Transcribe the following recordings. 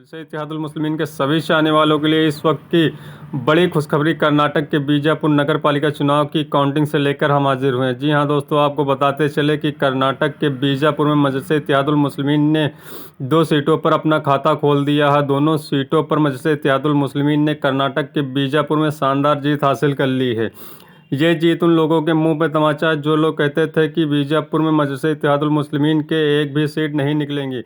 से इत्तेहादुल मुस्लिमीन के सभी चाहने वालों के लिए इस वक्त की बड़ी खुशखबरी। कर्नाटक के बीजापुर नगर पालिका चुनाव की काउंटिंग से लेकर हम हाजिर हुए हैं। जी हां दोस्तों, आपको बताते चले कि कर्नाटक के बीजापुर में मजलिस इत्तेहादुल मुस्लिमीन ने 2 सीटों पर अपना खाता खोल दिया है। दोनों सीटों पर मजलिस इत्तेहादुल मुस्लिमीन ने कर्नाटक के बीजापुर में शानदार जीत हासिल कर ली है। ये जीत उन लोगों के मुंह पे तमाचा है जो लोग कहते थे कि बीजापुर में मजलिस इत्तेहादुल मुस्लिमीन के एक भी सीट नहीं निकलेंगी।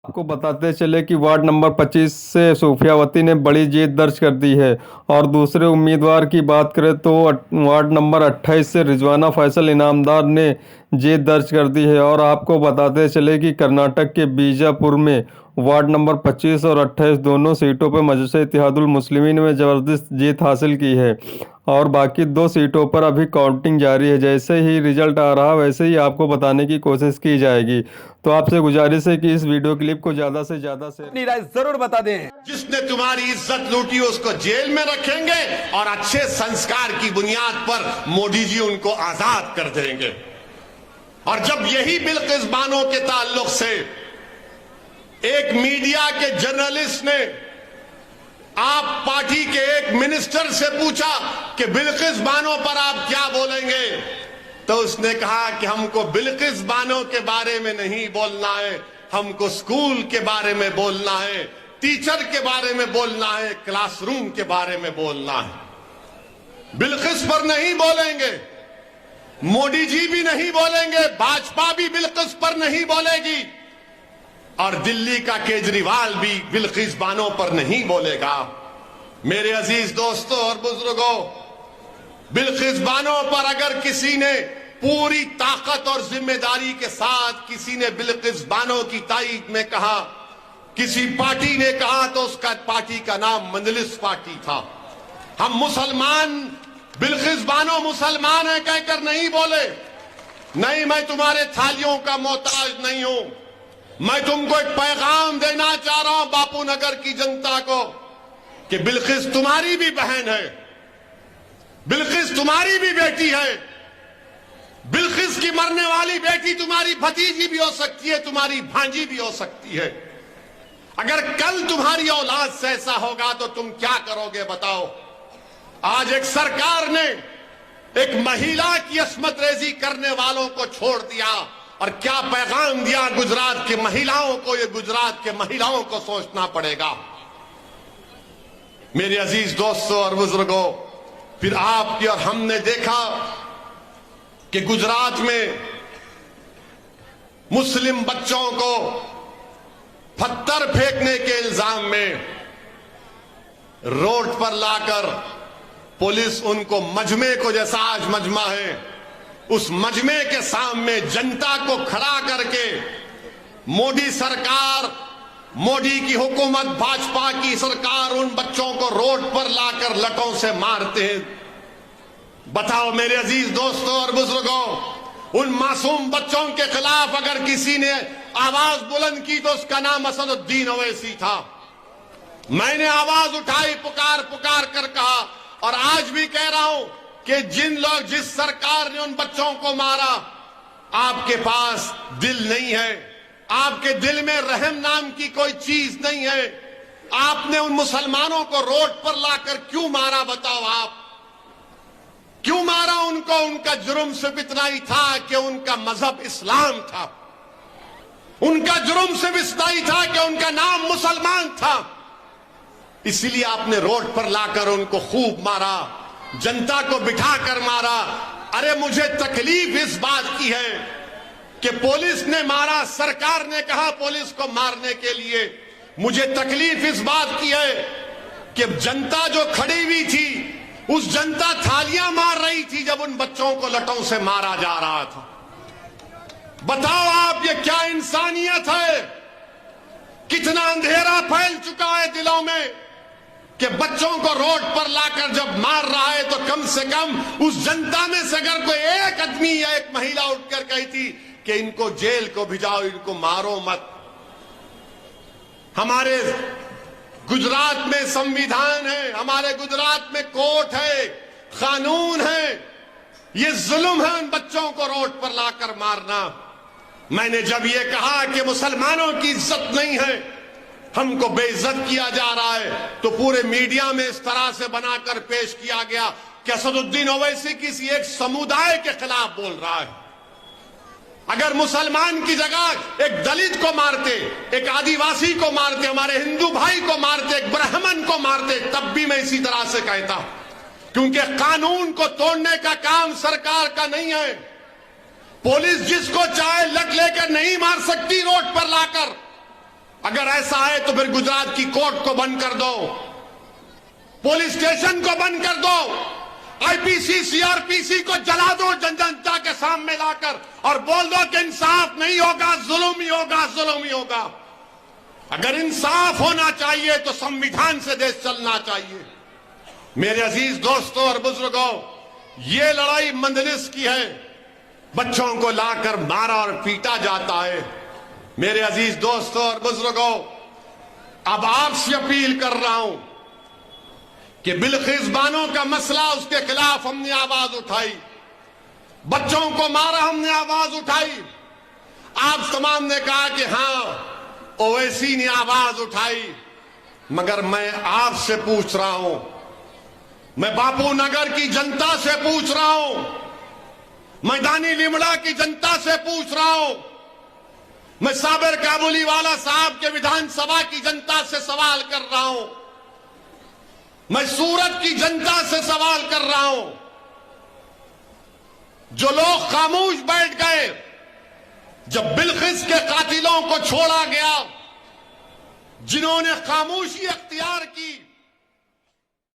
आपको बताते चले कि वार्ड नंबर 25 से सूफियावती ने बड़ी जीत दर्ज कर दी है। और दूसरे उम्मीदवार की बात करें तो वार्ड नंबर 28 से रिजवाना फैसल इनामदार ने जीत दर्ज कर दी है। और आपको बताते चले कि कर्नाटक के बीजापुर में वार्ड नंबर 25 और 28 दोनों सीटों पर मजलिस इत्तेहादुल मुस्लिमीन में ज़बरदस्त जीत हासिल की है। और बाकी 2 सीटों पर अभी काउंटिंग जारी है। जैसे ही रिजल्ट आ रहा वैसे ही आपको बताने की कोशिश की जाएगी। तो आपसे गुजारिश है कि इस वीडियो क्लिप को ज़्यादा से ज़्यादा से अपनी राय जरूर बता दें। जिसने तुम्हारी इज्जत लूटी उसको जेल में रखेंगे और अच्छे संस्कार की बुनियाद पर मोदी जी उनको आजाद कर देंगे। और जब यही बिल्किस बानो के ताल्लुक से एक मीडिया के जर्नलिस्ट ने आप पार्टी के एक मिनिस्टर से पूछा कि बिल्किस बानो पर आप क्या बोलेंगे, तो उसने कहा कि हमको बिल्किस बानो के बारे में नहीं बोलना है, हमको स्कूल के बारे में बोलना है, टीचर के बारे में बोलना है, क्लासरूम के बारे में बोलना है। बिल्किस पर नहीं बोलेंगे, मोदी जी भी नहीं बोलेंगे, भाजपा भी बिल्किस पर नहीं बोलेगी और दिल्ली का केजरीवाल भी बिल्किस बानो पर नहीं बोलेगा। मेरे अजीज दोस्तों और बुजुर्गों, बिल्किस बानो पर अगर किसी ने पूरी ताकत और जिम्मेदारी के साथ किसी ने बिल्किस बानो की ताईद में कहा, किसी पार्टी ने कहा, तो उसका पार्टी का नाम मजलिस पार्टी था। हम मुसलमान बिल्किस बानो मुसलमान है कहकर नहीं बोले। नहीं, मैं तुम्हारे थालियों का मोहताज नहीं हूं। मैं तुमको एक पैगाम देना चाह रहा हूं बापू नगर की जनता को कि बिल्किस तुम्हारी भी बहन है, बिल्किस तुम्हारी भी बेटी है। बिल्किस की मरने वाली बेटी तुम्हारी भतीजी भी हो सकती है, तुम्हारी भांजी भी हो सकती है। अगर कल तुम्हारी औलाद से ऐसा होगा तो तुम क्या करोगे बताओ। आज एक सरकार ने एक महिला की अस्मत रेजी करने वालों को छोड़ दिया और क्या पैगाम दिया गुजरात की महिलाओं को। ये गुजरात के महिलाओं को सोचना पड़ेगा। मेरे अजीज दोस्तों और बुजुर्गों, फिर आपकी और हमने देखा कि गुजरात में मुस्लिम बच्चों को पत्थर फेंकने के इल्जाम में रोड पर लाकर पुलिस उनको मजमे को, जैसा आज मजमा है, उस मजमे के सामने जनता को खड़ा करके मोदी सरकार, मोदी की हुकूमत, भाजपा की सरकार उन बच्चों को रोड पर लाकर लटों से मारते हैं। बताओ मेरे अजीज दोस्तों और बुजुर्गों, उन मासूम बच्चों के खिलाफ अगर किसी ने आवाज बुलंद की तो उसका नाम असदुद्दीन ओवैसी था। मैंने आवाज उठाई, पुकार पुकार कर कहा और आज भी कह रहा हूं कि जिस सरकार ने उन बच्चों को मारा, आपके पास दिल नहीं है, आपके दिल में रहम नाम की कोई चीज नहीं है। आपने उन मुसलमानों को रोड पर लाकर क्यों मारा बताओ। आप क्यों मारा उनको? उनका जुर्म सिर्फ इतना ही था कि उनका मजहब इस्लाम था। उनका जुर्म सिर्फ इतना ही था कि उनका नाम मुसलमान था। इसीलिए आपने रोड पर लाकर उनको खूब मारा, जनता को बिठाकर मारा। अरे मुझे तकलीफ इस बात की है कि पुलिस ने मारा, सरकार ने कहा पुलिस को मारने के लिए। मुझे तकलीफ इस बात की है कि जनता जो खड़ी हुई थी, उस जनता थालियां मार रही थी जब उन बच्चों को लटों से मारा जा रहा था। बताओ आप, ये क्या इंसानियत है? कितना अंधेरा फैल चुका है दिलों में कि बच्चों को रोड पर लाकर जब मार रहा है तो कम से कम उस जनता में से अगर कोई एक आदमी या एक महिला उठकर कहती कि इनको जेल को भिजाओ, इनको मारो मत। हमारे गुजरात में संविधान है, हमारे गुजरात में कोर्ट है, कानून है। ये जुल्म है उन बच्चों को रोड पर लाकर मारना। मैंने जब ये कहा कि मुसलमानों की इज्जत नहीं है, हमको बेइज्जत किया जा रहा है, तो पूरे मीडिया में इस तरह से बनाकर पेश किया गया कि असदुद्दीन ओवैसी किसी एक समुदाय के खिलाफ बोल रहा है। अगर मुसलमान की जगह एक दलित को मारते, एक आदिवासी को मारते, हमारे हिंदू भाई को मारते, एक ब्राह्मण को मारते, तब भी मैं इसी तरह से कहता, क्योंकि कानून को तोड़ने का काम सरकार का नहीं है। पुलिस जिसको चाहे लट लेकर नहीं मार सकती रोड पर लाकर। अगर ऐसा है तो फिर गुजरात की कोर्ट को बंद कर दो, पुलिस स्टेशन को बंद कर दो, आईपीसी सीआरपीसी को जला दो जनता के सामने लाकर, और बोल दो कि इंसाफ नहीं होगा, जुल्म ही होगा, जुल्म ही होगा। अगर इंसाफ होना चाहिए तो संविधान से देश चलना चाहिए। मेरे अजीज दोस्तों और बुजुर्गों, ये लड़ाई मंदलिस की है, बच्चों को लाकर मारा और पीटा जाता है। मेरे अजीज दोस्तों और बुजुर्गों, अब आपसे अपील कर रहा हूं कि बिल्किस बानो का मसला, उसके खिलाफ हमने आवाज उठाई, बच्चों को मारा हमने आवाज उठाई। आप तमाम ने कहा कि हां ओवैसी ने आवाज उठाई, मगर मैं आपसे पूछ रहा हूं, मैं बापू नगर की जनता से पूछ रहा हूं, मैदानी लिमड़ा की जनता से पूछ रहा हूं, मैं साबिर काबुलीवाला साहब के विधानसभा की जनता से सवाल कर रहा हूं, मैं सूरत की जनता से सवाल कर रहा हूं। जो लोग खामोश बैठ गए जब बिल्किस के कातिलों को छोड़ा गया, जिन्होंने खामोशी अख्तियार की,